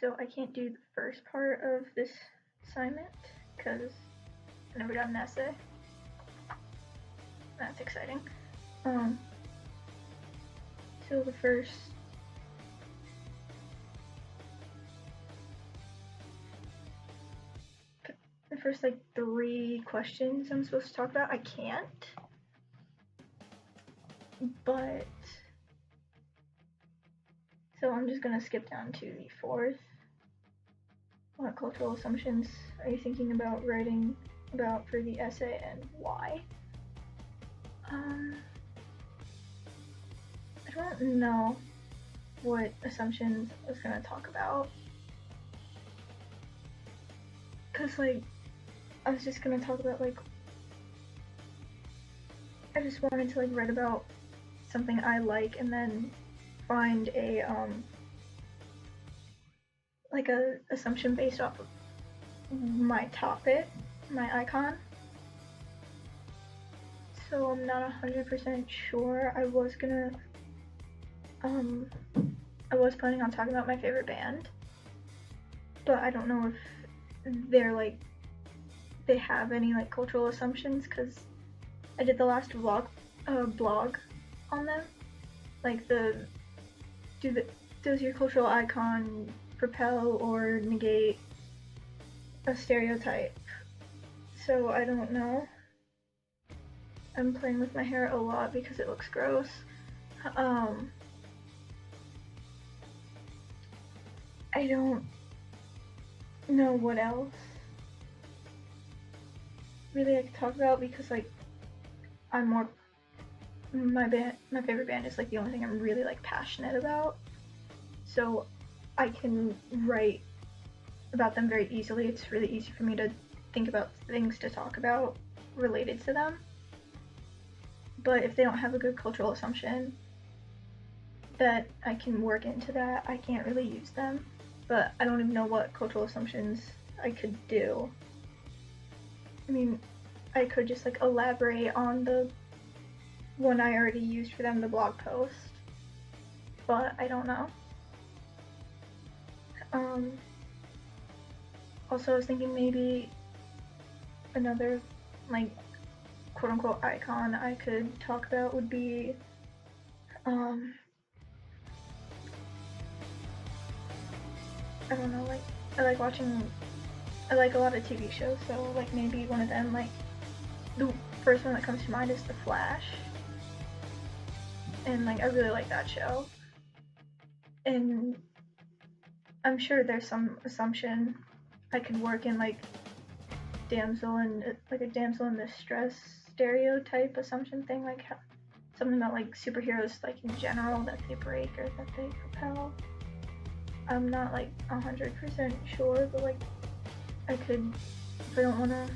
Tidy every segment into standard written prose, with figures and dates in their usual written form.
So I can't do the first part of this assignment because I never got an essay. That's exciting. So the first like 3 questions I'm supposed to talk about, I can't. But so I'm just gonna skip down to the 4th. What cultural assumptions are you thinking about writing about for the essay and why? I don't know what assumptions I was gonna talk about. Cause like, I was just gonna talk about like, I just wanted to like write about something I like and then find a like a assumption based off of my topic, my icon. So I'm not 100% sure. I was planning on talking about my favorite band, but I don't know if they're like, they have any like cultural assumptions, because I did the last blog on them, like does your cultural icon propel or negate a stereotype? So I don't know. I'm playing with my hair a lot because it looks gross. I don't know what else really I could talk about, because like I'm more, my favorite band is like the only thing I'm really like passionate about. So I can write about them very easily. It's really easy for me to think about things to talk about related to them. But if they don't have a good cultural assumption that I can work into that, I can't really use them. But I don't even know what cultural assumptions I could do. I mean, I could just like elaborate on the one I already used for them, the blog post, but I don't know. Also, I was thinking maybe another like quote unquote icon I could talk about would be I don't know, like I like a lot of TV shows, so like maybe one of them, like the first one that comes to mind is The Flash, and like I really like that show, and I'm sure there's some assumption I could work in, like a damsel in distress stereotype assumption thing, like something about like superheroes like in general, that they break or that they propel. I'm not like 100% sure, but like I could, if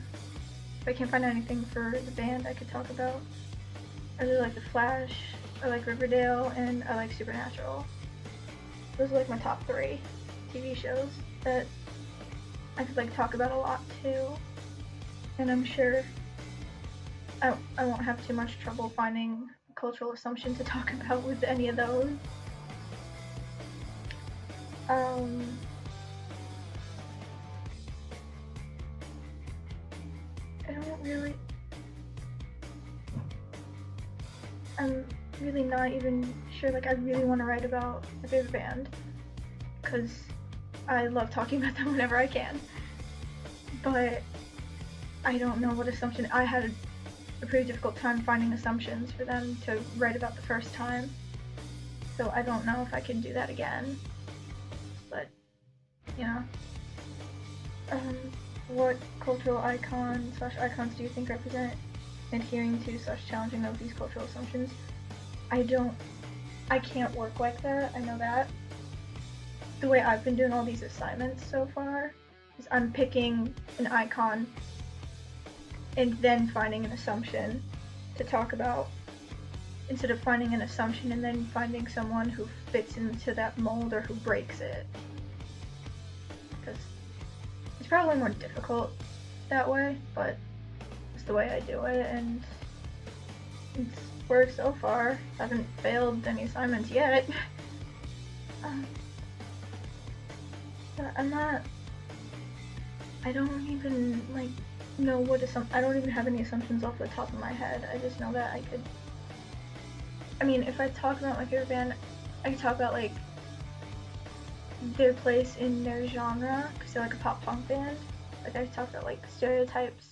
I can't find anything for the band I could talk about. I really like The Flash, I like Riverdale, and I like Supernatural. Those are like my top 3 TV shows that I could like talk about a lot too. And I'm sure I won't have too much trouble finding a cultural assumption to talk about with any of those. I'm really not even sure, like I really want to write about my favorite band, because I love talking about them whenever I can. But I don't know what assumption. I had a pretty difficult time finding assumptions for them to write about the first time. So I don't know if I can do that again. But, yeah. What cultural icon/icons do you think represent adhering to / challenging of these cultural assumptions? I can't work like that, I know that. The way I've been doing all these assignments so far is I'm picking an icon and then finding an assumption to talk about, instead of finding an assumption and then finding someone who fits into that mold or who breaks it. Because it's probably more difficult that way, but it's the way I do it, and it's worked so far. I haven't failed any assignments yet. I'm not. I don't even like know what I don't even have any assumptions off the top of my head. I just know that I could. I mean, if I talk about my favorite band, I could talk about like their place in their genre because they're like a pop punk band. Like I could talk about like stereotypes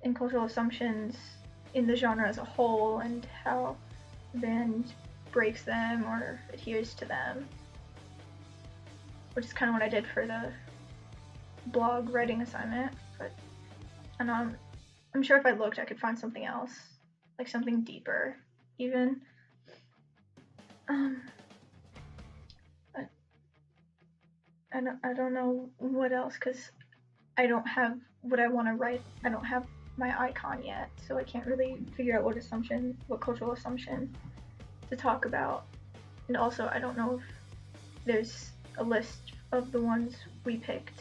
and cultural assumptions in the genre as a whole and how the band breaks them or adheres to them, which is kind of what I did for the blog writing assignment. But and I'm sure if I looked, I could find something else, like something deeper, even. But I don't know what else because I don't have what I want to write. I don't have my icon yet, so I can't really figure out what cultural assumption to talk about. And also, I don't know if there's a list of the ones we picked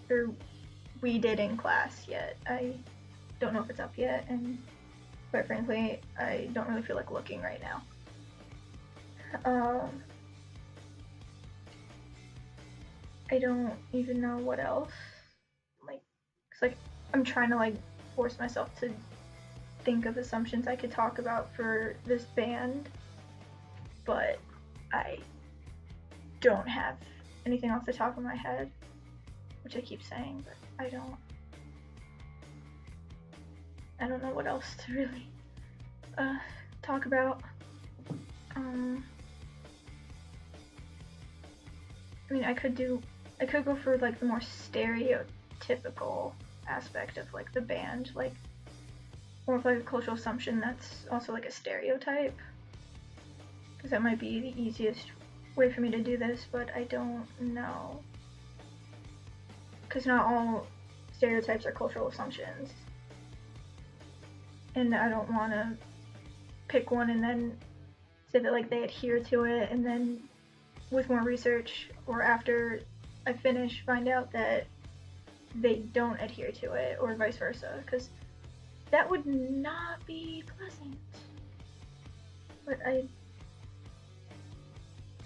or we did in class yet. I don't know if it's up yet, and quite frankly, I don't really feel like looking right now. I don't even know what else. Like, cause like I'm trying to like force myself to think of assumptions I could talk about for this band, but I don't have anything off the top of my head, which I keep saying, but I don't know what else to really talk about. I mean, I could go for like the more stereotypical aspect of like the band, like more of like a cultural assumption that's also like a stereotype, because that might be the easiest way for me to do this, but I don't know, because not all stereotypes are cultural assumptions, and I don't want to pick one and then say that like they adhere to it, and then with more research or after I finish find out that they don't adhere to it, or vice versa, because that would not be pleasant. But I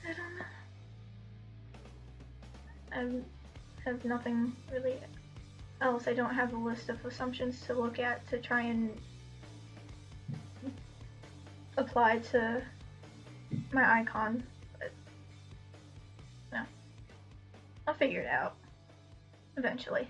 don't know. I have nothing really else. I don't have a list of assumptions to look at to try and apply to my icon. But no, I'll figure it out eventually.